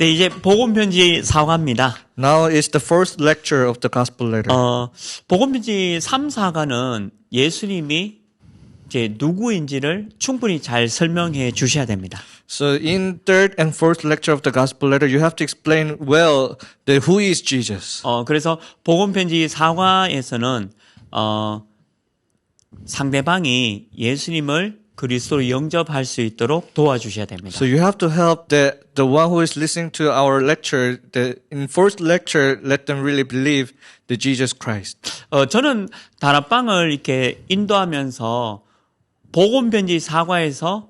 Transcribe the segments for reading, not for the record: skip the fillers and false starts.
네, 이제 복음편지 4과입니다. Now is the first lecture of the gospel letter. 복음편지 3, 4과는 예수님이 이제 누구인지를 충분히 잘 설명해 주셔야 됩니다. So in third and fourth lecture of the gospel letter, you have to explain well who is Jesus. 그래서 복음편지 4과에서는 상대방이 예수님을 그리스도로 영접할 수 있도록 도와주셔야 됩니다. So you have to help the one who is listening to our lecture. In fourth lecture, let them really believe the Jesus Christ. 저는 다락방을 이렇게 인도하면서 복음편지 4과에서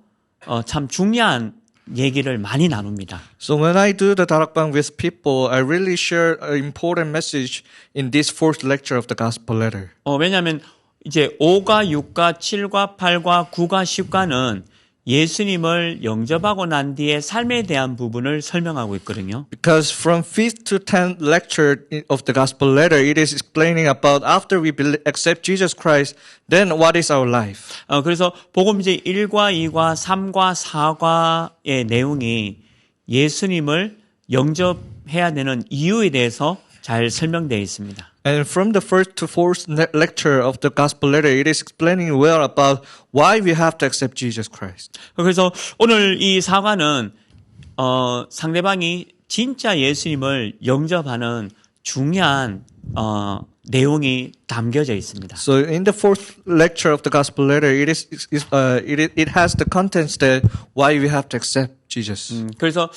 참 중요한 얘기를 많이 나눕니다. So when I do the 다락방 with people, I really share an important message in this fourth lecture of the gospel letter. 왜냐하면 이제 5과, 6과, 7과, 8과, 9과, 10과는 예수님을 영접하고 난 뒤에 삶에 대한 부분을 설명하고 있거든요. Because from 5th to 10th lecture of the gospel letter, it is explaining about after we accept Jesus Christ, then what is our life. 그래서 복음지 1과, 2과, 3과, 4과의 내용이 예수님을 영접해야 되는 이유에 대해서 잘 설명되어 있습니다. And from the first to fourth lecture of the gospel letter, it is explaining well about why we have to accept Jesus Christ. 그래서 오늘 이 4과는 상대방이 진짜 예수님을 영접하는 중요한 내용이 담겨져 있습니다. So in the fourth lecture of the gospel letter, it has the contents that why we have to accept Jesus. 그래서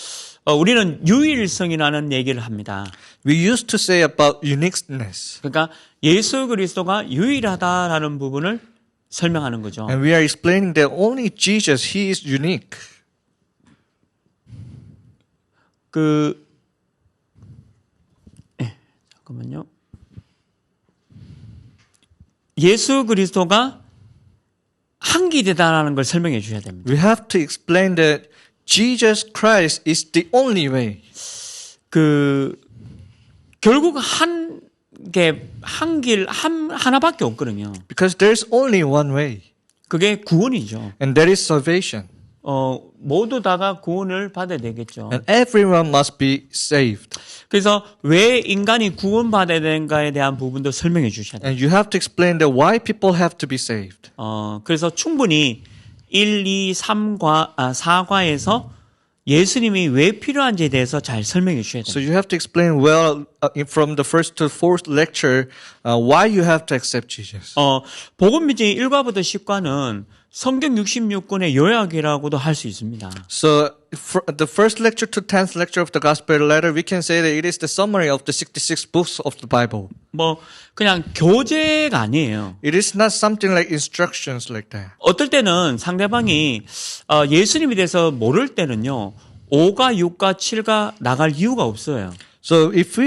우리는 유일성이라는 얘기를 합니다. We used to say about uniqueness. 그러니까 예수 그리스도가 유일하다라는 부분을 설명하는 거죠. And we are explaining that only Jesus, He is unique. 잠깐만요. 예수 그리스도가 한기되다라는 걸 설명해 주셔야 됩니다. We have to explain that Jesus Christ is the only way. 결국 하나밖에 없거든요. Because there's only one way. 그게 구원이죠. And that is salvation. 모두 다가 구원을 받아야 되겠죠. And everyone must be saved. 그래서 왜 인간이 구원받아야 되는가에 대한 부분도 설명해 주셔야 돼요. And you have to explain that why people have to be saved. 그래서 충분히 1, 2, 3과, 4과에서 예수님이 왜 필요한지에 대해서 잘 설명해 주셔야 돼요. So you have to explain well from the first to fourth lecture why you have to accept Jesus. 복음편지 1과부터 10과는 성경 66권의 요약이라고도 할 수 있습니다. So the first lecture to 10th lecture of the gospel letter, we can say that it is the summary of the 66 books of the Bible. 그냥 교재가 아니에요. It is not something like instructions like that. 어떨 때는 상대방이 예수님에 대해서 모를 때는요. 5과 6과 7과 나갈 이유가 없어요. So if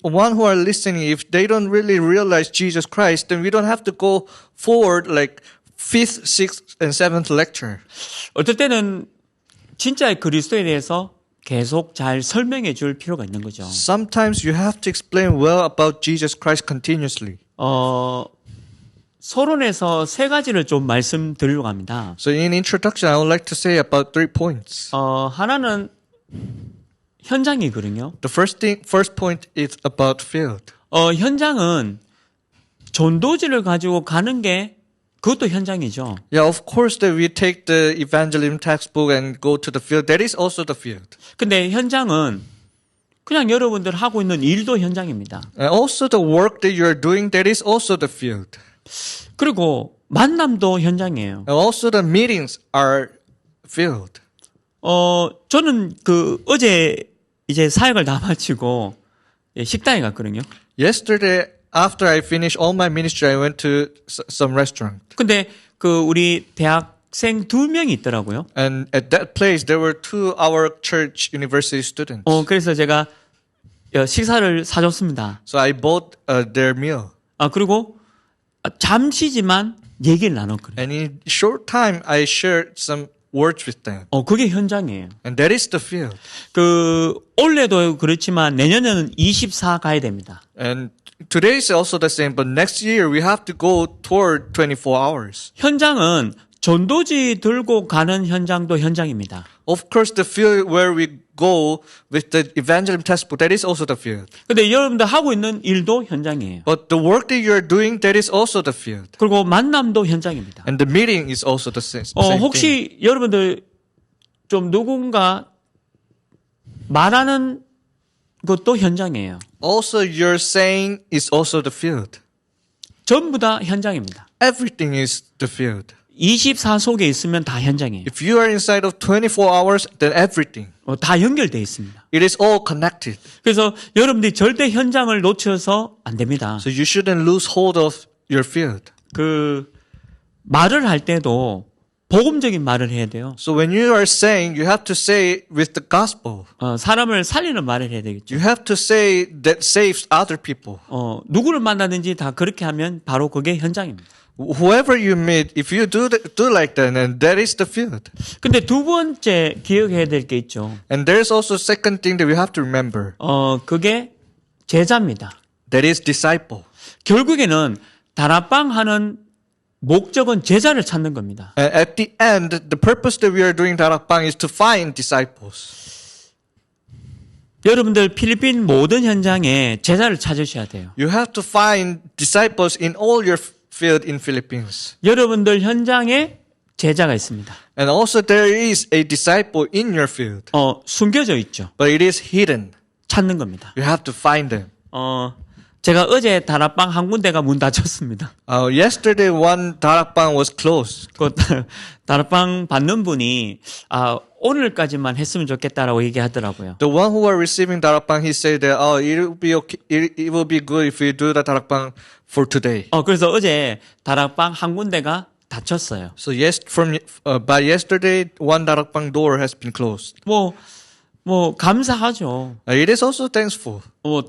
one who are listening, if they don't really realize Jesus Christ, then we don't have to go forward like 5th, 6th, and 7th lecture. 어떨 때는 진짜의 그리스도에 대해서 계속 잘 설명해 줄 필요가 있는 거죠. Sometimes you have to explain well about Jesus Christ continuously. 서론에서 세 가지를 좀 말씀드리려고 합니다. So in introduction, I would like to say about 3 points. 하나는 현장이거든요. The first point is about field. 현장은 전도지를 가지고 가는 게 그것도 현장이죠. Yeah, of course that we take the evangelism textbook and go to the field. That is also the field. 근데 현장은 그냥 여러분들 하고 있는 일도 현장입니다. And also the work that you are doing, that is also the field. 그리고 만남도 현장이에요. And also the meetings are field. 저는 어제 이제 사역을 다 마치고 식당에 갔거든요. Yesterday, after I finished all my ministry, I went to some restaurant. 근데 우리 대학생 2명이 있더라고요. And at that place, there were 2 our church university students. 그래서 제가 식사를 사줬습니다. So I bought their meal. 그리고 잠시지만 얘기를 나눴거든요. And in short time, I shared some words with them. 그게 현장이에요. And that is the field. 올해도 그렇지만 내년에는 24 가야 됩니다. And today is also the same, but next year we have to go toward 24 hours. 현장은 전도지 들고 가는 현장도 현장입니다. Of course, the field where we go with the evangelism textbook, that is also the field. 근데 여러분들 하고 있는 일도 현장이에요. But the work that you are doing, that is also the field. 그리고 만남도 현장입니다. And the meeting is also the same thing. 혹시 여러분들 좀 누군가 말하는 것도 현장이에요. Also, your saying is also the field. 전부 다 현장입니다. Everything is the field. 24 속에 있으면 다 현장이에요. If you are inside of 24 hours, then everything. 다 연결되어 있습니다. It is all connected. 그래서 여러분들이 절대 현장을 놓쳐서 안 됩니다. So you shouldn't lose hold of your field. 말을 할 때도 복음적인 말을 해야 돼요. So when you are saying, you have to say with the gospel. 사람을 살리는 말을 해야 되겠죠. You have to say that saves other people. 누구를 만나든지 다 그렇게 하면 바로 그게 현장입니다. Whoever you meet, if you do like that, then that is the field. 근데 두 번째 기억해야 될 게 있죠. And there's also second thing that we have to remember. 그게 제자입니다. That is disciple. 결국에는 다락방 하는 목적은 제자를 찾는 겁니다. And at the end, the purpose that we are doing 다락방 is to find disciples. 여러분들 필리핀 모든 현장에 제자를 찾으셔야 돼요. You have to find disciples in all your field in Philippines. 여러분들 현장에 제자가 있습니다. And also there is a disciple in your field. 숨겨져 있죠. But it is hidden. 찾는 겁니다. You have to find them. 제가 어제 다락방 한 군데가 문 닫혔습니다. Yesterday one 다락방 was closed. 그 다락방 받는 분이 오늘까지만 했으면 좋겠다라고 얘기하더라고요. The one who are receiving 다락방, he said that it will be okay. It will be good if we do the 다락방 for today. 그래서 어제 다락방 한 군데가 닫혔어요. So yes, by yesterday, one 다락방 door has been closed. 감사하죠. It is also thankful.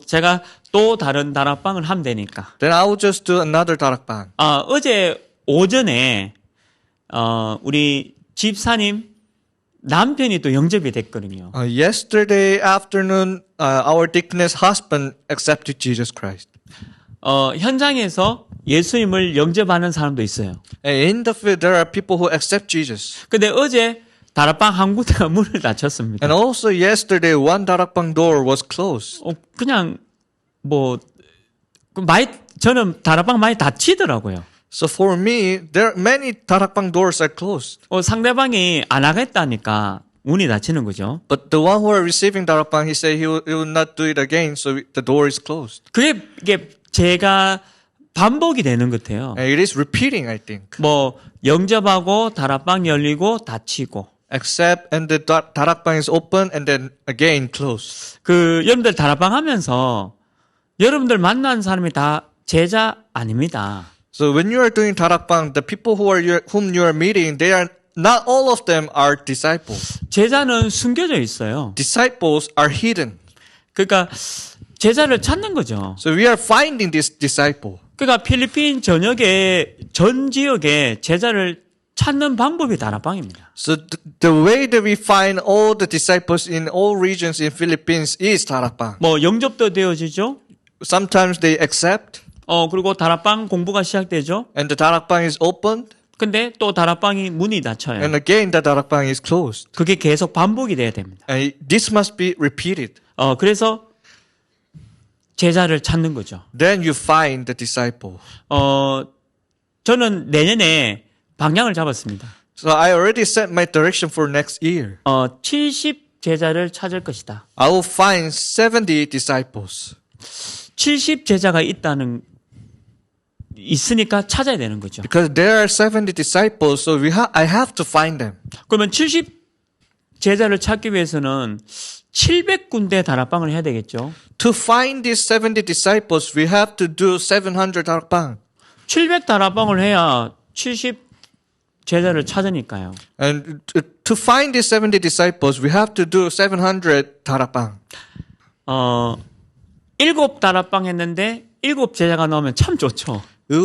제가 또 다른 다락방을 하면 되니까. Then I will just do another 다락방. 어제 오전에 우리 집사님 남편이 또 영접이 됐거든요. Yesterday afternoon, our deaconess husband accepted Jesus Christ. 현장에서 예수님을 영접하는 사람도 있어요. And in the field, there are people who accept Jesus. 근데 어제 다락방 한 군데가 문을 닫혔습니다. And also yesterday, one 다락방 door was closed. 그냥 저는 다락방 많이 닫히더라고요. So for me, there many 다락방 doors are closed. 상대방이 안 하겠다니까 문이 닫히는 거죠. But the one who are receiving 다락방, he said he will not do it again, so the door is closed. 이게 제가 반복이 되는 것 같아요. And it is repeating, I think. 영접하고 다락방 열리고 닫히고. Accept and the 다락방 is open and then again closed. 여러분들 다락방 하면서 여러분들 만난 사람이 다 제자 아닙니다. So when you are doing 다락방, the people whom you are meeting, they are not all of them are disciples. 제자는 숨겨져 있어요. Disciples are hidden. 그러니까 제자를 찾는 거죠. So we are finding this disciple. 그러니까 필리핀 전 지역에 제자를 찾는 방법이 다락방입니다. So the way that we find all the disciples in all regions in Philippines is 다락방. 영접도 되어지죠. Sometimes they accept. 그리고 다락방 공부가 시작되죠. And the 다락방 is opened. 근데 또 다락방이 문이 닫혀요. And again the 다락방 is closed. 그게 계속 반복이 돼야 됩니다. And this must be repeated. 그래서 제자를 찾는 거죠. Then you find the disciple. 저는 내년에 방향을 잡았습니다. So I already set my direction for next year. 70 제자를 찾을 것이다. I will find 70 disciples. 70 제자가 있으니까 찾아야 되는 거죠. Because there are 70 disciples, so I have to find them. 그러면 70 제자를 찾기 위해서는 700군데 다락방을 해야 되겠죠. To find these 70 disciples, we have to do 700 다락방. 700 다락방을 해야 70 제자를 찾으니까요. And to find these 70 disciples, we have to do 700 다락방. 7 다락방 했는데 7 제자가 나오면 참 좋죠. It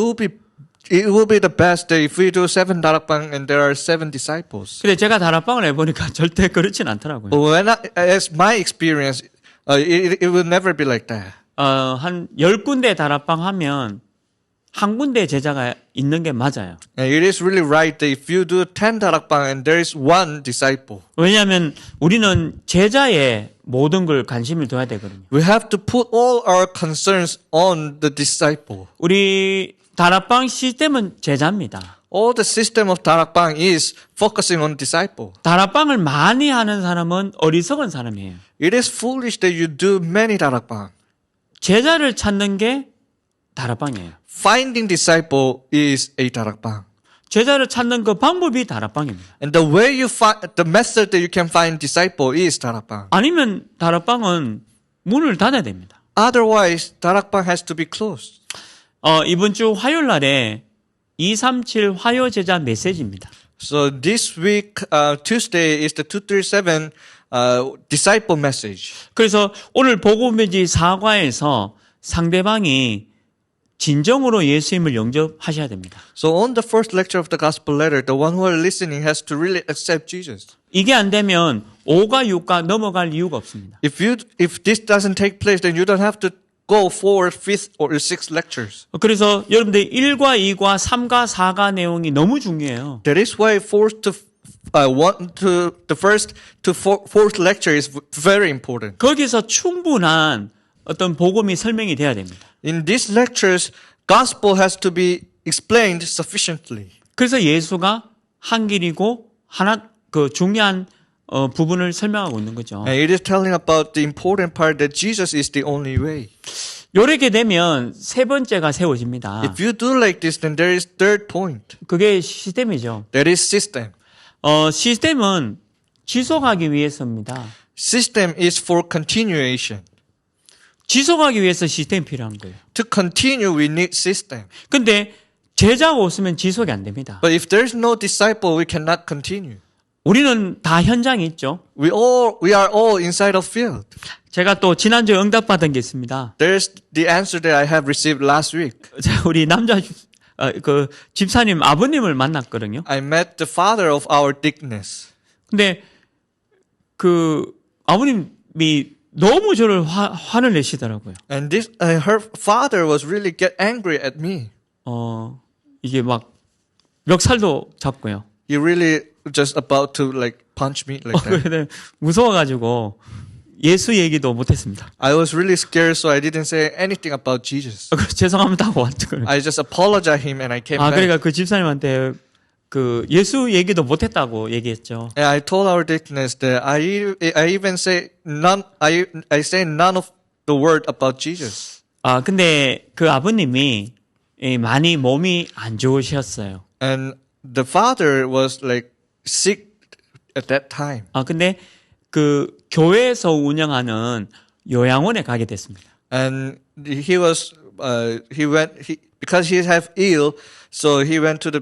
will be the best that if we do 7 다락방 and there are 7 disciples. 근데 제가 다락방을 해보니까 절대 그렇진 않더라고요. As my experience, it will never be like that. 한 10군데 다락방 하면 한 군데 제자가 있는 게 맞아요. And it is really right that if you do 10 darakbang and there is one disciple, 왜냐하면 우리는 제자의 모든 걸 관심을 둬야 되거든요. we have to put all our concerns on the disciple. 우리 다락방 시스템은 제자입니다. All the system of darakbang is focusing on disciple. 다락방을 많이 하는 사람은 어리석은 사람이에요. It is foolish that you do many darakbang. 제자를 찾는 게 다락방이에요. Finding disciple is a darakbang. 제자를 찾는 그 방법이 다락방입니다. And the way you find, the method that you can find disciple is darakbang. 아니면 다락방은 문을 닫아야 됩니다. Otherwise, darakbang has to be closed. 이번 주 화요일 날에 237 화요 제자 메시지입니다. So this week, Tuesday is the 237 disciple message. 그래서 오늘 복음메시지 4과에서 상대방이 진정으로 예수님을 영접하셔야 됩니다. So on the first lecture of the gospel letter, the one who are listening has to really accept Jesus. 이게 안 되면 5과 6과 넘어갈 이유가 없습니다. If this doesn't take place, then you don't have to go for fifth or sixth lectures. 그래서 여러분들 1과 2과 3과 4과 내용이 너무 중요해요. That is why the first to fourth lecture is very important. 거기서 충분한 어떤 복음이 설명이 돼야 됩니다. In these lectures, gospel has to be explained sufficiently. 그래서 예수가 한 길이고 하나 그 중요한 부분을 설명하고 있는 거죠. And it is telling about the important part that Jesus is the only way. 요렇게 되면 세 번째가 세워집니다. If you do like this, then there is third point. 그게 시스템이죠. That is system. 시스템은 지속하기 위해서입니다. System is for continuation. 지속하기 위해서 시스템이 필요한 거예요. To continue, we need system. 근데 제자가 없으면 지속이 안 됩니다. But if there's no disciple, we cannot continue. 우리는 다 현장에 있죠. We are all inside a field. 제가 또 지난주에 응답받은 게 있습니다. There's the answer that I have received last week. 우리 그 집사님 아버님을 만났거든요. I met the father of our Dickness. 근데 그 아버님이 너무 저를 화를 내시더라고요. And her father was really get angry at me. 이게 막 멱살도 잡고요. He really just about to like punch me like that. 그래서 무서워가지고 예수 얘기도 못했습니다. I was really scared, so I didn't say anything about Jesus. 죄송합니다 하고 왔죠. I just apologized him and I came back. 그러니까 그 집사님한테 그 예수 얘기도 못했다고 얘기했죠. And I told our Dickness that I even say none. I say none of the word about Jesus. 근데 그 아버님이 많이 몸이 안 좋으셨어요. And the father was like sick at that time. 근데 그 교회에서 운영하는 요양원에 가게 됐습니다. And because he have ill, so he went to the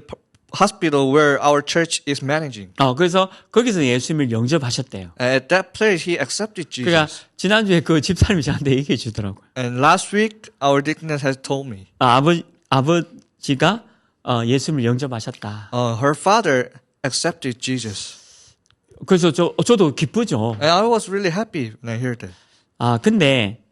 hospital where our church is managing. 그래서 거기서 예수님을 영접하셨대요. At that place, he accepted Jesus. 그러니까 지난주에 그 집사님이 저한테 얘기해 주더라고요. And last week, our Dickness has told me. 아버지가 예수님을 영접하셨다. Her father accepted Jesus. 그래서 저도 기쁘죠. And I was really happy when I heard that. 근데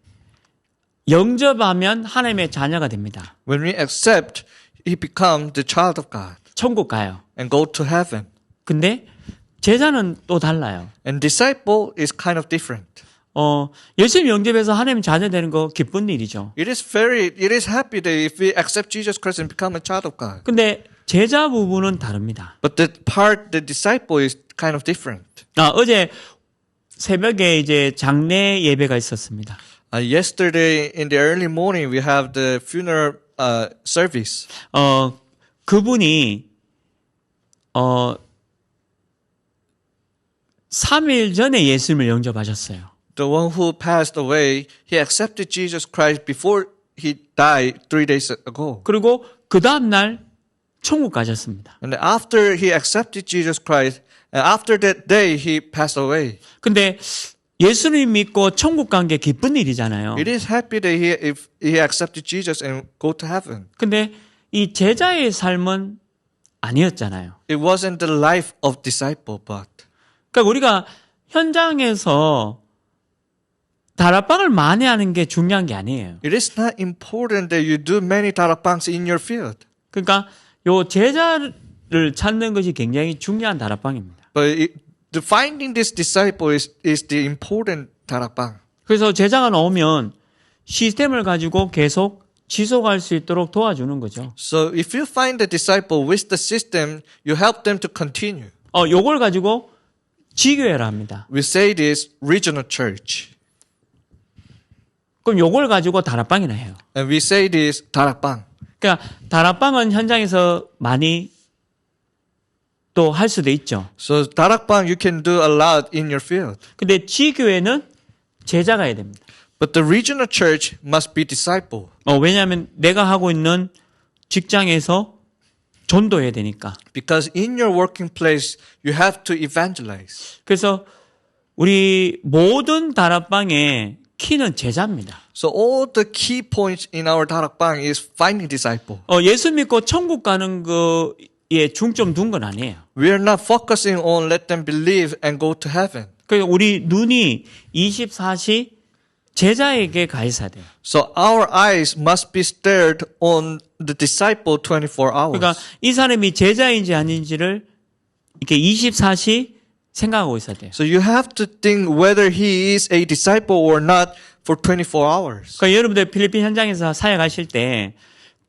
영접하면 하나님의 자녀가 됩니다. When we accept, he becomes the child of God 천국 가요. and go to heaven. 근데 제자는 또 달라요. And disciple is kind of different. 예수님 영접해서 하나님 자녀 되는 거 기쁜 일이죠. It is happy that if we accept Jesus Christ and become a child of God. 근데 제자 부분은 다릅니다. But the disciple is kind of different. 어제 새벽에 이제 장례 예배가 있었습니다. Yesterday in the early morning we have the funeral service. 그분이 3일 전에 예수님을 영접하셨어요. The one who passed away, he accepted Jesus Christ before he died 3 days ago. 그리고 그 다음 날 천국 가셨습니다. And after he accepted Jesus Christ, and after that day he passed away. 근데 예수님 믿고 천국 간 게 기쁜 일이잖아요. It is happy that if he accepted Jesus and go to heaven. 근데 이 제자의 삶은 아니었잖아요. It wasn't the life of disciple, but. 그러니까 우리가 현장에서 다락방을 만회하는 게 중요한 게 아니에요. It is not important that you do many darakbangs in your field. 그러니까 요 제자를 찾는 것이 굉장히 중요한 다락방입니다. But the finding this disciple is the important darakbang. 그래서 제자가 나오면 시스템을 가지고 계속 지속할 수 있도록 도와주는 거죠. So if you find the disciple with the system, you help them to continue. 요걸 가지고 지교회라 합니다. We say this regional church. 그럼 요걸 가지고 다락방이나 해요. And we say this darakbang. 그러니까 다락방은 현장에서 많이 또 할 수도 있죠. So darakbang you can do a lot in your field. 근데 지교회는 제자가 해야 됩니다. But the regional church must be disciple. 왜냐하면 내가 하고 있는 직장에서 전도해야 되니까. Because in your working place, you have to evangelize. 그래서 우리 모든 다락방의 키는 제자입니다. So all the key points in our darakbang is finding disciple. 예수 믿고 천국 가는 거에 중점 둔 건 아니에요. We are not focusing on let them believe and go to heaven. 그러니까 우리 눈이 24시 제자에게 가 있어야 돼요. So our eyes must be stared on the disciple 24 hours. 그러니까 이 사람이 제자인지 아닌지를 이렇게 24시 생각하고 있어야 돼요. So you have to think whether he is a disciple or not for 24 hours. 그러니까 여러분들 필리핀 현장에서 사역하실 때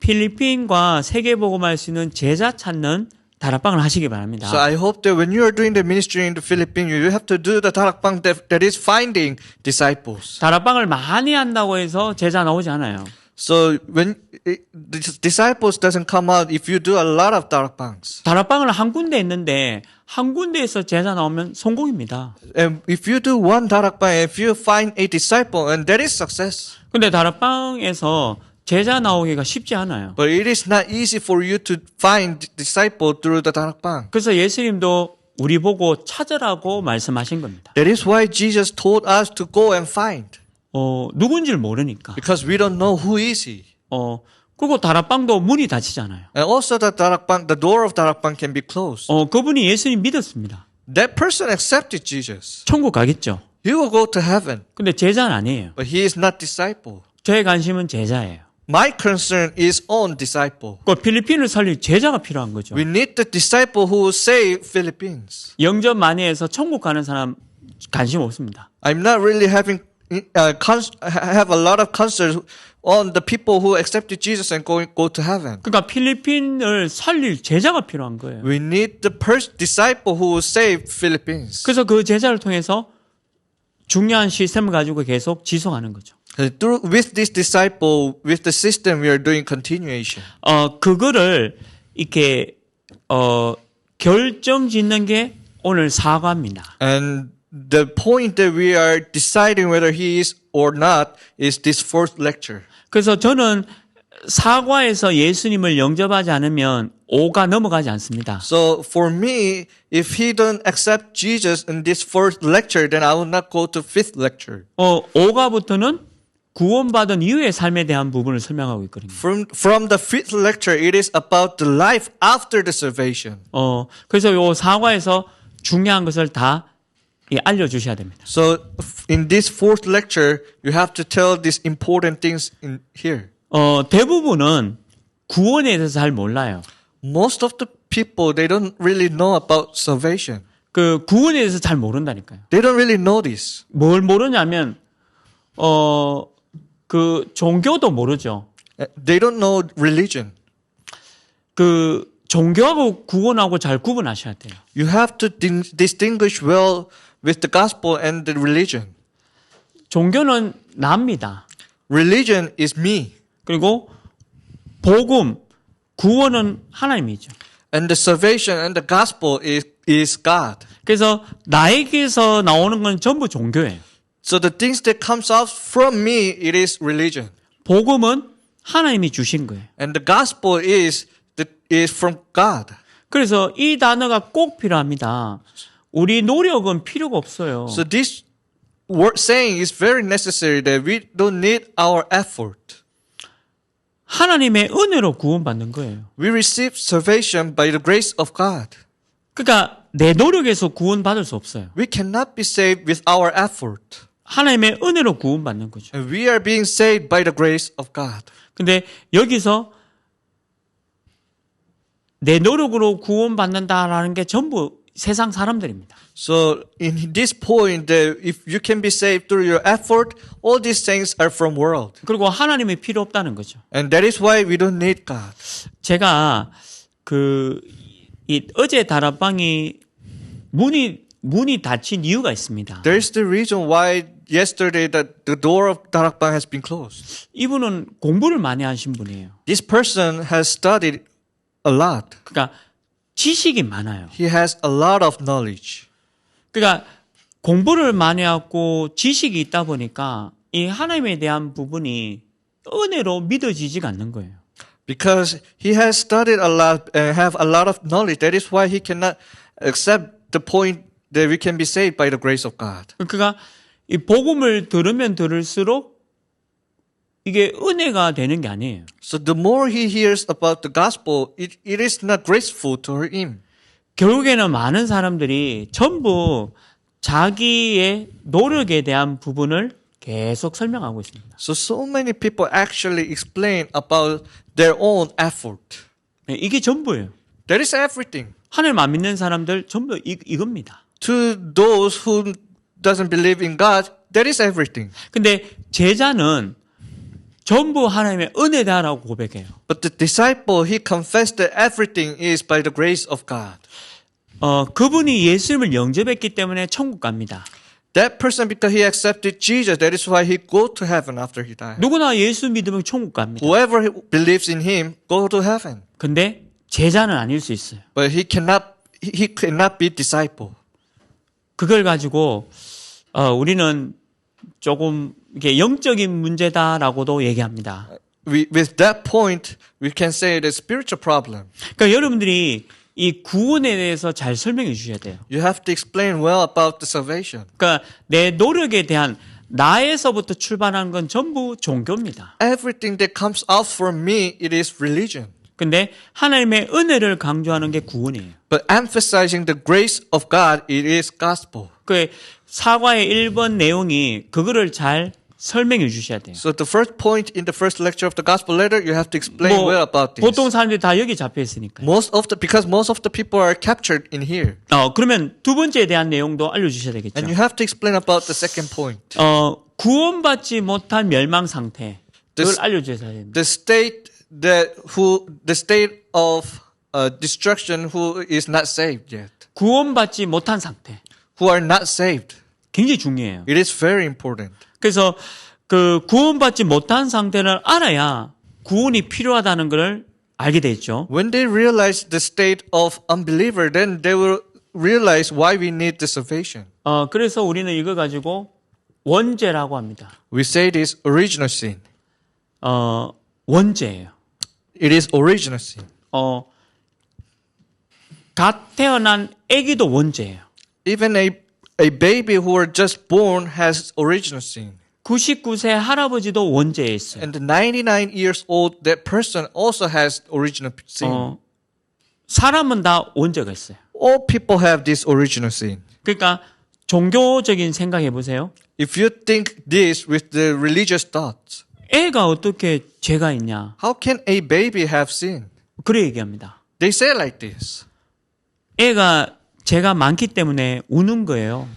필리핀과 세계복음할 수 있는 제자 찾는 다락방을 하시기 바랍니다. So I hope that when you are doing the ministry in the Philippines, you have to do the darakbang that is finding disciples. 다락방을 많이 한다고 해서 제자 나오지 않아요. So when the disciples doesn't come out if you do a lot of darakbangs. 다락방을 한 군데 있는데 한 군데에서 제자 나오면 성공입니다. And if you do one darakbang, if you find a disciple, and that is success. 근데 다락방에서 제자 나오기가 쉽지 않아요. But it is not easy for you to find disciple through the darakbang. 그래서 예수님도 우리 보고 찾으라고 말씀하신 겁니다. That is why Jesus told us to go and find. 누군지를 모르니까. Because we don't know who is he. 그리고 다락방도 문이 닫히잖아요. And also the darakbang, the door of darakbang can be closed. 그분이 예수님 믿었습니다. That person accepted Jesus. 천국 가겠죠. He will go to heaven. 근데 제자는 아니에요. But he is not disciple. 저의 관심은 제자예요. My concern is on disciple. 그 필리핀을 살릴 제자가 필요한 거죠. We need the disciple who will save Philippines. 영접 많이 해서 천국 가는 사람 관심 없습니다. I'm not really have a lot of concerns on the people who accepted Jesus and go to heaven. 그러니까 필리핀을 살릴 제자가 필요한 거예요. We need the disciple who will save Philippines. 그래서 그 제자를 통해서 중요한 시스템을 가지고 계속 지속하는 거죠. With this disciple, with the system, we are doing continuation. 그거를 이렇게 결정짓는 게 오늘 사과입니다. And the point that we are deciding whether he is or not is this fourth lecture. 그래서 저는 사과에서 예수님을 영접하지 않으면 5가 넘어가지 않습니다. So for me, if he don't accept Jesus in this fourth lecture, then I will not go to fifth lecture. 5가부터는 구원받은 이후의 삶에 대한 부분을 설명하고 있거든요. From the fifth lecture, it is about the life after the salvation. 그래서 요 사과에서 중요한 것을 다 알려주셔야 됩니다. So in this fourth lecture, you have to tell these important things in here. 대부분은 구원에 대해서 잘 몰라요. Most of the people, they don't really know about salvation. 그 구원에 대해서 잘 모른다니까요. They don't really know this. 뭘 모르냐면 그 종교도 모르죠. They don't know religion. 그 종교하고 구원하고 잘 구분하셔야 돼요. You have to distinguish well with the gospel and the religion. 종교는 납니다. Religion is me. 그리고 복음, 구원은 하나님이죠. And the salvation and the gospel is God. 그래서 나에게서 나오는 건 전부 종교예요. So the things that comes out from me, it is religion. 복음은 하나님이 주신 거예요. And the gospel is from God. 그래서 이 단어가 꼭 필요합니다. 우리 노력은 필요가 없어요. So this word saying is very necessary that we don't need our effort. 하나님의 은혜로 구원받는 거예요. We receive salvation by the grace of God. 그러니까 내 노력에서 구원받을 수 없어요. We cannot be saved with our effort. 하나님의 은혜로 구원받는 거죠. And we are being saved by the grace of God. 근데 여기서 내 노력으로 구원받는다라는 게 전부 세상 사람들입니다. So in this point, that if you can be saved through your effort, all these things are from world. 그리고 하나님이 필요 없다는 거죠. And that is why we don't need God. 제가 어제 다락방이 문이 닫힌 이유가 있습니다. There is the reason why yesterday that the door of Darakbang has been closed. 이분은 공부를 많이 하신 분이에요. This person has studied a lot. 그러니까 지식이 많아요. He has a lot of knowledge. 그러니까 공부를 많이 하고 지식이 있다 보니까 이 하나님에 대한 부분이 은혜로 믿어지지가 않는 거예요. Because he has studied a lot and have a lot of knowledge, that is why he cannot accept the point that we can be saved by the grace of God. 그러니까 이 복음을 들으면 들을수록 이게 은혜가 되는 게 아니에요. So the more he hears about the gospel, it is not graceful to him. 결국에는 많은 사람들이 전부 자기의 노력에 대한 부분을 계속 설명하고 있습니다. So many people actually explain about their own effort. 이게 전부예요. That is everything. 하나님 안 믿는 사람들 전부 이겁니다. To those who doesn't believe in God, that is everything. 근데 제자는 전부 하나님의 은혜다라고 고백해요. But the disciple, he confessed that everything is by the grace of God. 그분이 예수님을 영접했기 때문에 천국 갑니다. That person, because he accepted Jesus, that is why he go to heaven after he died. 누구나 예수 믿으면 천국 갑니다. Whoever believes in him, go to heaven. 근데 제자는 아닐 수 있어요. But he cannot be disciple. 그걸 가지고 우리는 조금 이게 영적인 문제다라고도 얘기합니다. With that point, we can say the spiritual problem. 그러니까 여러분들이 이 구원에 대해서 잘 설명해 주셔야 돼요. You have to explain well about the salvation. 그러니까 내 노력에 대한 나에서부터 출발하는 건 전부 종교입니다. Everything that comes out from me, it is religion. 근데 하나님의 은혜를 강조하는 게 구원이에요. But emphasizing the grace of God, it is gospel. 그 사과의 1번 내용이 그거를 잘 설명해 주셔야 돼요. So the first point in the first lecture of the gospel letter, you have to explain well about this. 보통 사람들이 다 여기 잡혀 있으니까요. Because most of the people are captured in here. 그러면 두 번째에 대한 내용도 알려주셔야 되겠죠. And you have to explain about the second point. 구원받지 못한 멸망 상태. 그걸 This- 알려주셔야 됩니다. The state of destruction who is not saved yet. 구원받지 못한 상태. Who are not saved. 굉장히 중요해요. It is very important. 그래서 그 구원받지 못한 상태를 알아야 구원이 필요하다는 것을 알게 되죠. When they realize the state of unbeliever, then they will realize why we need the salvation. 그래서 우리는 이거 가지고 원죄라고 합니다. We say this original sin. 원죄예요. It is original sin. 갓 태어난 아기도 원죄예요. Even a baby who are just born has original sin. 99세 할아버지도 원죄에 있어요. And the 99 years old, that person also has original sin. 사람은 다 원죄가 있어요. All people have this original sin. 그러니까 종교적인 생각해 보세요. If you think this with the religious thoughts, 애가 어떻게 죄가 있냐? how can a baby have sin? 그래 얘기합니다. They say like this. 애가 죄가 많기 때문에 우는 거예요.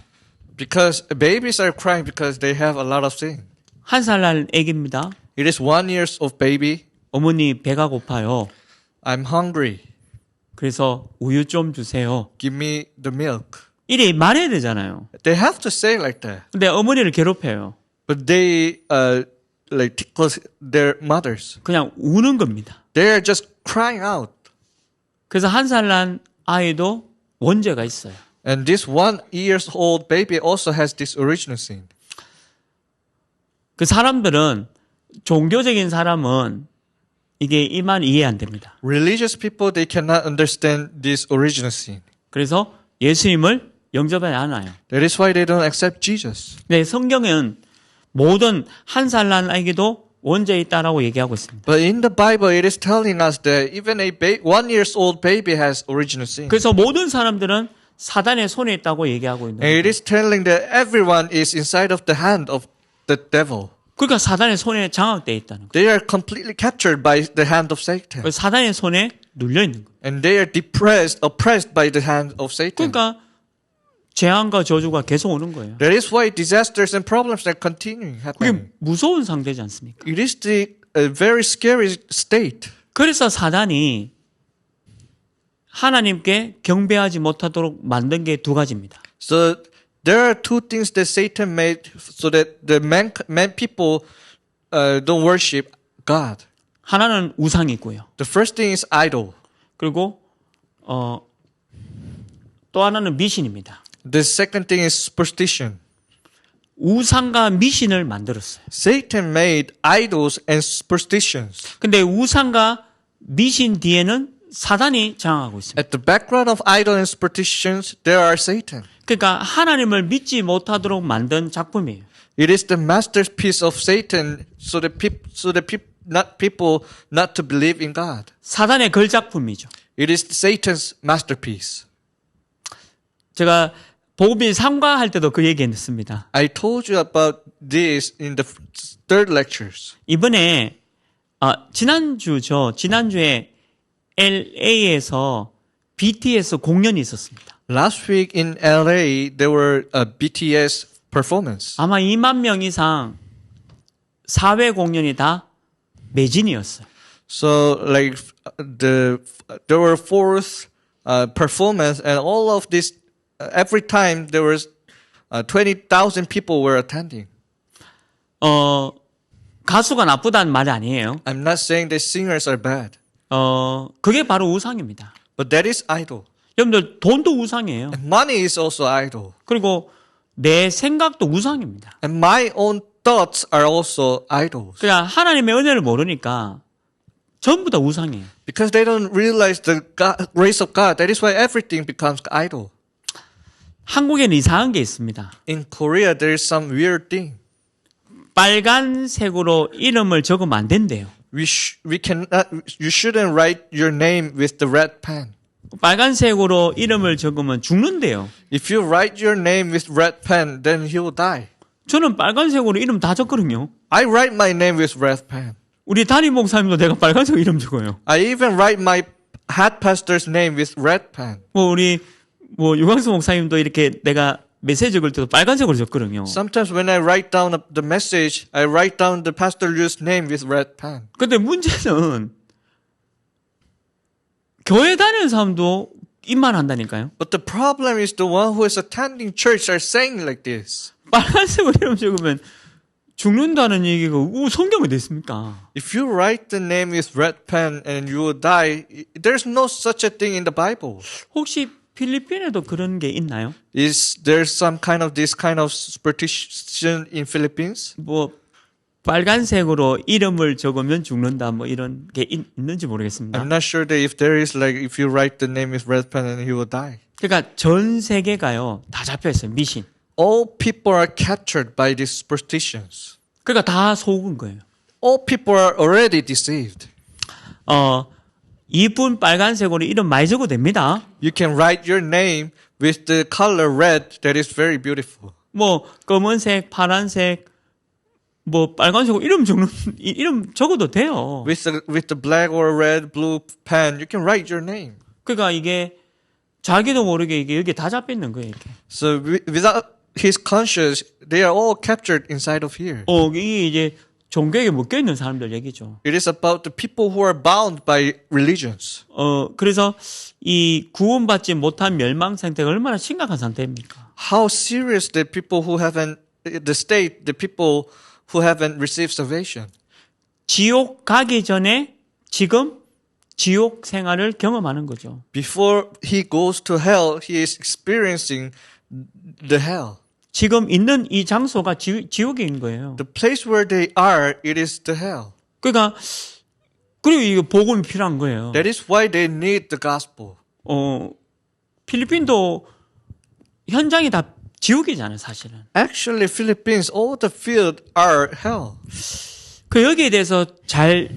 Because babies are crying because they have a lot of sin. 1살 날 애기입니다. It is 1 year of baby. 어머니 배가 고파요. I'm hungry. 그래서 우유 좀 주세요. Give me the milk. 이래 말해야 되잖아요. They have to say like that. 근데 어머니를 괴롭혀요. But they like tickle their mothers. 그냥 우는 겁니다. They are just crying out. 그래서 1살 난 아이도 원죄가 있어요. And this 1 year old baby also has this original sin. 그 사람들은 종교적인 사람은 이게 이만 이해 안 됩니다. Religious people, they cannot understand this original sin. 그래서 예수님을 영접하지 않아요. That is why they don't accept Jesus. 네, 성경은 모든 1살 난 아이도 원죄에 있다라고 얘기하고 있습니다. But in the Bible, it is telling us that even a 1 year old baby has original sin. 그래서 모든 사람들은 사단의 손에 있다고 얘기하고 있는 And it 거예요. is telling that everyone is inside of the hand of the devil. 그러니까 사단의 손에 장악되어 있다는 거예요. They are completely captured by the hand of Satan. 사단의 손에 눌려 있는 거예요. And they are depressed, oppressed by the hand of Satan. 그러니까 재앙과 저주가 계속 오는 거예요. That is why disasters and problems are continuing happening. 그게 무서운 상태지 않습니까? It is a very scary state. 그래서 사단이 하나님께 경배하지 못하도록 만든 게 두 가지입니다. So there are two things that Satan made so that the man people don't worship God. 하나는 우상이 있고요. The first thing is idol. 그리고 또 하나는 미신입니다. The second thing is superstition. 우상과 미신을 만들었어요. Satan made idols and superstitions. 근데 우상과 미신 뒤에는 사단이 장악하고 있습니다. At the background of idol and superstitions, there are Satan. 그러니까 하나님을 믿지 못하도록 만든 작품이에요. It is the masterpiece of Satan, so that people not to believe in God. 사단의 걸작품이죠. It is Satan's masterpiece. 제가 복음이 3과 할 때도 그 얘기했습니다. I told you about this in the third lectures. 이번에 지난주에 LA에서 BTS 공연이 있었습니다. Last week in LA, there were a BTS performance. 아마 2만 명 이상 사회 공연이 다 매진이었어요. So like there were fourth performance, and all of this every time there was 20,000 people were attending. 가수가 나쁘다는 말이 아니에요. I'm not saying that singers are bad, 그게 바로 우상입니다. but that is idol. 여러분들 돈도 우상이에요. And money is also idol. 그리고 내 생각도 우상입니다. And my own thoughts are also idols. 그러니까 하나님의 은혜를 모르니까 전부 다 우상이에요. Because they don't realize the grace of God. That is why everything becomes idol. 한국에는 이상한 게 있습니다. In Korea, there is some weird thing. 빨간색으로 이름을 적으면 안 된대요. You shouldn't write your name with the red pen. 빨간색으로 이름을 적으면 죽는데요. If you write your name with red pen, then he will die. 저는 빨간색으로 이름 다 적거든요. I write my name with red pen. 우리 담임 목사님도 내가 빨간색 이름 적어요. I even write my head pastor's name with red pen. 우리 유광수 목사님도 이렇게 내가 메시지 적을 때도 빨간색으로 적거든요. Sometimes when I write down the message, I write down the pastor Liu's name with red pen. 근데 문제는 교회 다니는 사람도 입만 한다니까요. But the problem is the one who is attending church are saying like this. 빨간색으로 이름 적으면 죽는다는 얘기가 성경에 돼 있습니까? If you write the name with red pen and you will die, there's no such a thing in the Bible. 혹시 필리핀에도 그런 게 있나요? Is there some kind of this kind of superstition in Philippines? 빨간색으로 이름을 적으면 죽는다 이런 게 있는지 모르겠습니다. I'm not sure that if there is like if you write the name with red pen and he will die. 그러니까 전 세계가요 다 잡혀 있어요. 미신. All people are captured by these superstitions. 그러니까 다 속은 거예요. All people are already deceived. 이쁜 빨간색으로 이름 많이 적어도 됩니다. You can write your name with the color red that is very beautiful. 검은색, 파란색, 빨간색으로 이름 적어도 돼요. With the black or red, blue pen, you can write your name. 그러니까 이게 자기도 모르게 이게 여기 다 잡혀 있는 거예요. 이렇게. So without his conscience, they are all captured inside of here. 이게 이제 종교에 묶여 있는 사람들 얘기죠. It is about the people who are bound by religions. 그래서 이 구원받지 못한 멸망 상태가 얼마나 심각한 상태입니까? How serious the people who haven't, the state, the people who haven't received salvation. 지옥 가기 전에 지금 지옥 생활을 경험하는 거죠. Before he goes to hell, he is experiencing the hell. 지금 있는 이 장소가 지옥인 거예요. The place where they are, it is the hell. 그러니까 그리고 이거 복음이 필요한 거예요. That is why they need the gospel. 필리핀도 현장이 다 지옥이잖아요, 사실은. Actually, Philippines, all the field are hell. 여기에 대해서 잘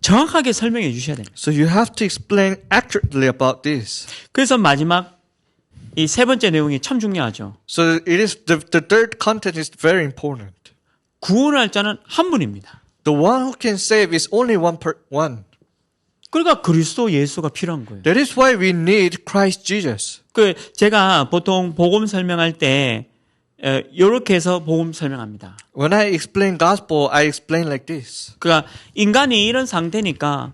정확하게 설명해 주셔야 됩니다. So you have to explain accurately about this. 그래서 마지막 이 세 번째 내용이 참 중요하죠. So it is the third content is very important. 구원할 자는 한 분입니다. The one who can save is only one. 그러니까 그리스도 예수가 필요한 거예요. That is why we need Christ Jesus. 그 제가 보통 복음 설명할 때 이렇게 해서 복음 설명합니다. When I explain gospel, I explain like this. 그러니까 인간이 이런 상태니까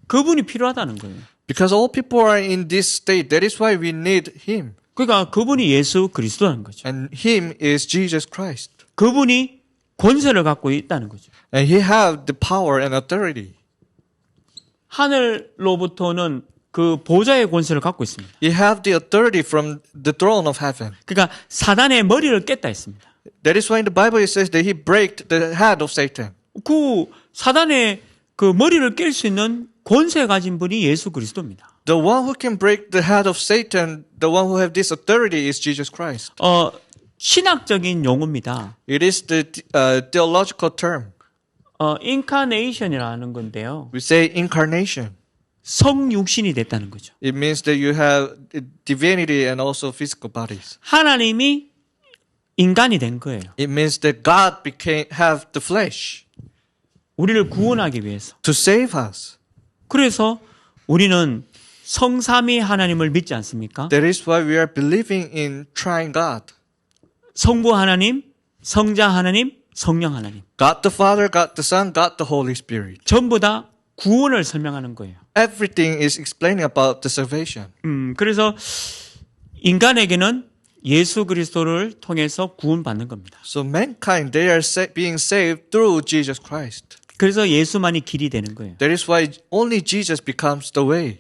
그분이 필요하다는 거예요. Because all people are in this state. That is why we need Him. 그러니까 그분이 예수 그리스도라는 거죠. And Him is Jesus Christ. 그분이 권세를 갖고 있다는 거죠. And He have the power and authority. 하늘로부터는 그 보좌의 권세를 갖고 있습니다. He have the authority from the throne of heaven. 그러니까 사단의 머리를 깼다 했습니다. That is why in the Bible it says that He break the head of Satan. 그 사단의 그 머리를 깰 수 있는 권세 가진 분이 예수 그리스도입니다. The one who can break the head of Satan, the one who have this authority is Jesus Christ. 신학적인 용어입니다. It is the theological term. incarnation이라는 건데요. We say incarnation. 성육신이 됐다는 거죠. It means that you have divinity and also physical bodies. 하나님이 인간이 된 거예요. It means that God have the flesh 우리를 구원하기 위해서. to save us. 그래서 우리는 성삼위 하나님을 믿지 않습니까? That is why we are believing in trying God. 성부 하나님, 성자 하나님, 성령 하나님. God the Father, God the Son, God the Holy Spirit. 전부 다 구원을 설명하는 거예요. Everything is explaining about the salvation. 그래서 인간에게는 예수 그리스도를 통해서 구원받는 겁니다. So mankind, they are being saved through Jesus Christ. 그래서 예수만이 길이 되는 거예요. That is why only Jesus becomes the way.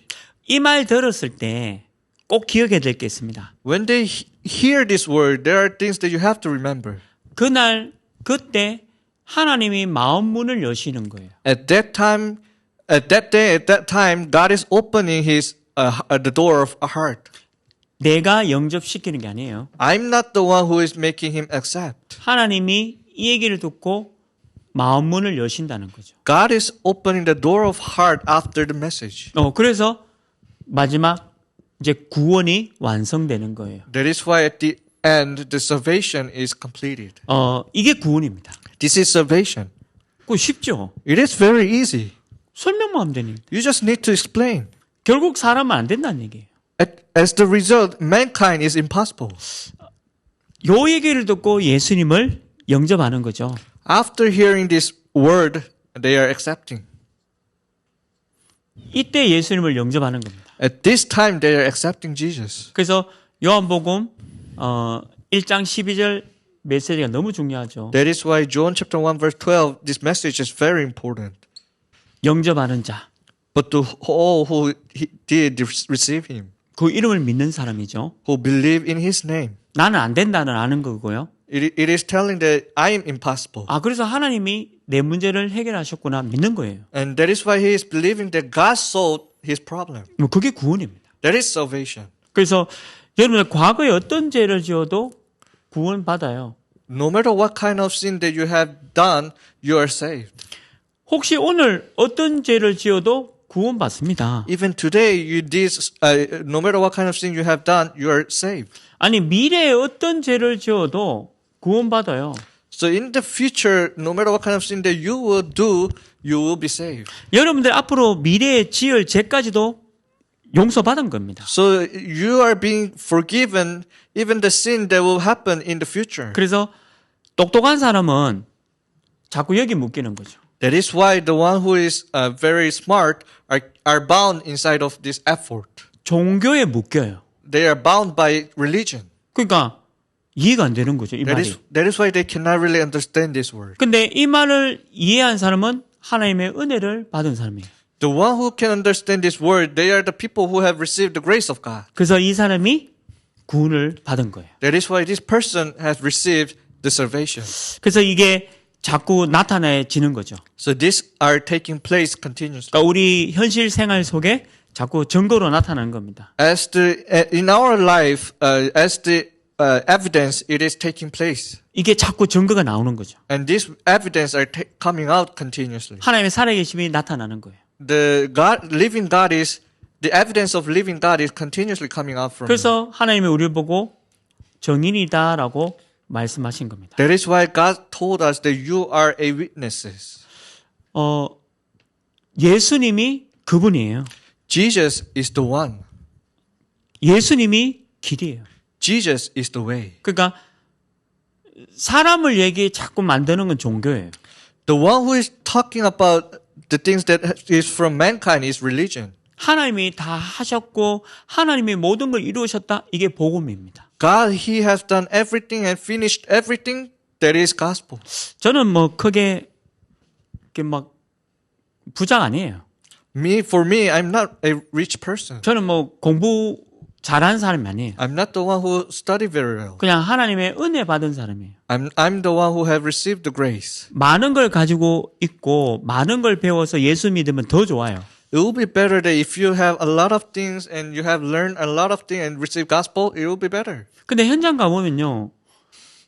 이 말 들었을 때 꼭 기억해야 될 게 있습니다. When they hear this word, there are things that you have to remember. 그때 하나님이 마음 문을 여시는 거예요. At that time, God is opening the door of a heart. 내가 영접시키는 게 아니에요. I'm not the one who is making him accept. 하나님이 이 얘기를 듣고 마음 문을 여신다는 거죠. God is opening the door of heart after the message. 그래서 마지막 이제 구원이 완성되는 거예요. That is why at the end the salvation is completed. 이게 구원입니다. This is salvation. 그거 쉽죠? It is very easy. 설명만 하면 되니까. You just need to explain. 결국 사람은 안 된다는 얘기예요. As the result, mankind is impossible. 요 얘기를 듣고 예수님을 영접하는 거죠. After hearing this word, they are accepting. 이때 예수님을 영접하는 겁니다. At this time, they are accepting Jesus. 그래서 요한복음 1장 12절 메시지가 너무 중요하죠. That is why John chapter 1 verse 12, this message is very important. 영접하는 자, But to all who did receive him, 그 이름을 믿는 사람이죠. who believe in his name, 나는 안 된다는 아는 거고요. it is telling that I am impossible. 그래서 하나님이 내 문제를 해결하셨구나 믿는 거예요. And that is why he is believing that God solved his problem. 그게 구원입니다. That is salvation. 그래서 여러분들 과거에 어떤 죄를 지어도 구원받아요. No matter what kind of sin that you have done, you are saved. 혹시 오늘 어떤 죄를 지어도 구원받습니다. Even today, no matter what kind of sin you have done, you are saved. 아니 미래에 어떤 죄를 지어도 구원받아요. So in the future, no matter what kind of sin that you will do, you will be saved. 여러분들 앞으로 미래에 지을 죄까지도 용서받은 겁니다. So you are being forgiven even the sin that will happen in the future. 그래서 똑똑한 사람은 자꾸 여기 묶이는 거죠. That is why the one who is very smart are bound inside of this effort. 종교에 묶여요. They are bound by religion. 그러니까 이해가 안 되는 거죠. 이 말이. That is why they cannot really understand this word. 근데 이 말을 이해한 사람은 하나님의 은혜를 받은 사람이에요. The one who can understand this word, they are the people who have received the grace of God. 그래서 이 사람이 구원을 받은 거예요. That is why this person has received the salvation. 그래서 이게 자꾸 나타나지는 거죠. So these are taking place continuously. 그러니까 우리 현실 생활 속에 자꾸 증거로 나타나는 겁니다. In our life, as the evidence, it is taking place. 이게 자꾸 증거가 나오는 거죠. And this evidence are coming out continuously. 하나님의 살아계심이 나타나는 거예요. The living God is the evidence of living God is continuously coming out from you. 그래서 하나님이 우리를 보고 정인이다라고 말씀하신 겁니다. That is why God told us that you are a witnesses. 예수님이 그분이에요. Jesus is the one. 예수님이 길이에요. Jesus is the way. 그러니까 사람을 얘기 자꾸 만드는 건 종교예요. The one who is talking about the things that is from mankind is religion. 하나님이 다 하셨고 하나님이 모든 걸 이루셨다. 이게 복음입니다. God, He has done everything and finished everything. That is gospel. 저는 뭐 크게 이렇게 막 부자 아니에요. For me, I'm not a rich person. 저는 뭐 공부 잘하는 사람이 아니에요. I'm not the one who studied very well. 그냥 하나님의 은혜 받은 사람이에요. I'm the one who have received the grace. 많은 걸 가지고 있고 많은 걸 배워서 예수 믿으면 더 좋아요. It will be better that if you have a lot of things and you have learned a lot of things and received gospel, it will be better. 근데 현장 가보면요.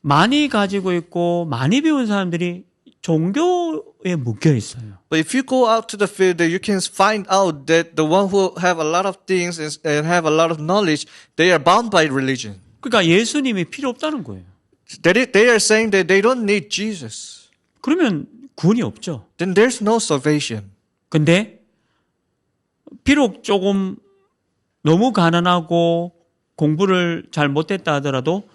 많이 가지고 있고 많이 배운 사람들이 종교에 묶여 있어요. But if you go out to the field, you can find out that the one who have a lot of things and have a lot of knowledge, they are bound by religion. 그러니까 예수님이 필요 없다는 거예요. They are saying that they don't need Jesus. 그러면 구원이 없죠. Then there's no salvation. 근데 비록 조금 너무 가난하고 공부를 잘 못했다 하더라도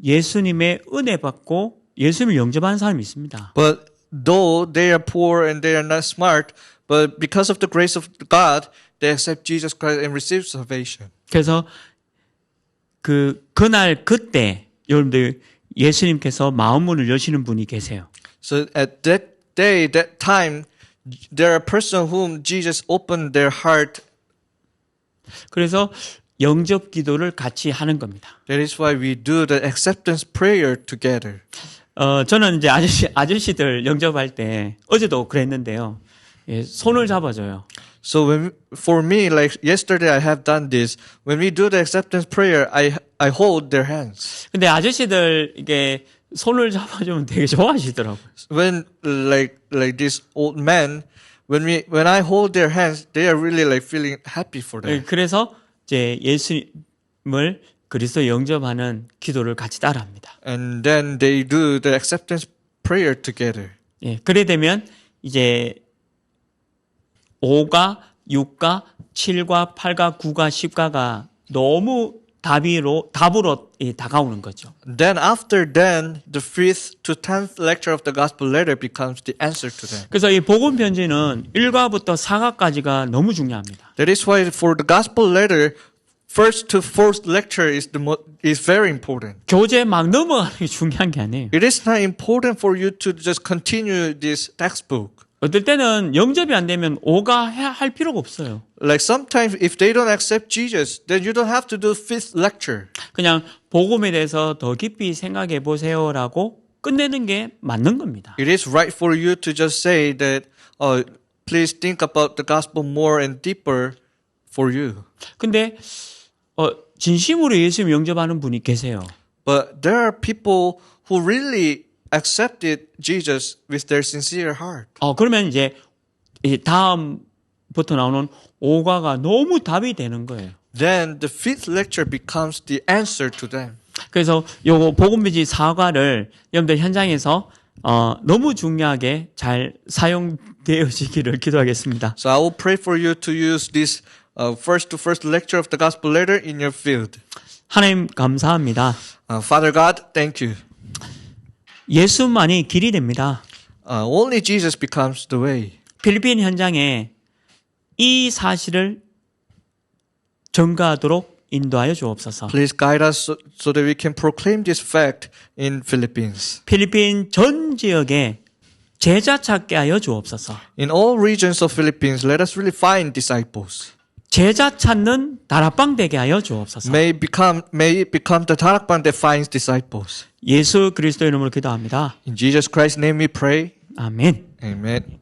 예수님의 은혜 받고 예수님을 영접하는 사람이 있습니다. But though they are poor and they are not smart, but because of the grace of God, they accept Jesus Christ and receive salvation. 그래서 그날 그때 여러분들 예수님께서 마음문을 여시는 분이 계세요. So at that day, that time, there are person whom Jesus opened their heart. 그래서 영접 기도를 같이 하는 겁니다. That is why we do the acceptance prayer together. 저는 이제 아저씨들 영접할 때 어제도 그랬는데요. 예, 손을 잡아줘요. So for me, like yesterday, I have done this. When we do the acceptance prayer, I hold their hands. 근데 아저씨들 이게 손을 잡아주면 되게 좋아하시더라고요. When like this old man, when I hold their hands, they are really like feeling happy for 예, them. 그래서 이제 예수님을 그리스도 영접하는 기도를 같이 따라합니다. And then they do the acceptance prayer together. 예, 그래 되면 이제 5가 6가 7과 8과 9가 10가가 너무 답으로 다가오는 거죠. Then after then, the 5th to 10th lecture of the gospel letter becomes the answer to them. 그래서 이 복음 편지는 1과부터 4과까지가 너무 중요합니다. That is why for the gospel letter, first to fourth lecture is very important. 교재 막 넘어가는 게 중요한 게 아니에요. It is not important for you to just continue this textbook. 어떨 때는 영접이 안 되면 5가 할 필요가 없어요. Like sometimes if they don't accept Jesus, then you don't have to do 5th lecture. 그냥 복음에 대해서 더 깊이 생각해 보세요라고 끝내는 게 맞는 겁니다. It is right for you to just say that, please think about the gospel more and deeper for you. 근데 진심으로 예수님 영접하는 분이 계세요. But there are people who really accepted Jesus with their sincere heart. 그러면 이제 이 다음부터 나오는 5과가 너무 답이 되는 거예요. Then the 5th lecture becomes the answer to them. 그래서 요거 복음편지 4과를 여러분들 현장에서 너무 중요하게 잘 사용되어지기를 기도하겠습니다. So I will pray for you to use this first to first lecture of the gospel letter in your field. 하나님 감사합니다. Father God, thank you. 예수만이 길이 됩니다. Only Jesus becomes the way. 필리핀 현장에 이 사실을 전가하도록 인도하여 주옵소서. Please guide us so that we can proclaim this fact in Philippines. 필리핀 전 지역에 제자 찾게 하여 주옵소서. In all regions of Philippines, let us really find disciples. 제자 찾는 다락방 되게 하여 주옵소서. May it become the darakban that finds disciples. 예수 그리스도의 이름으로 기도합니다. In Jesus Christ's name we pray. 아멘. Amen.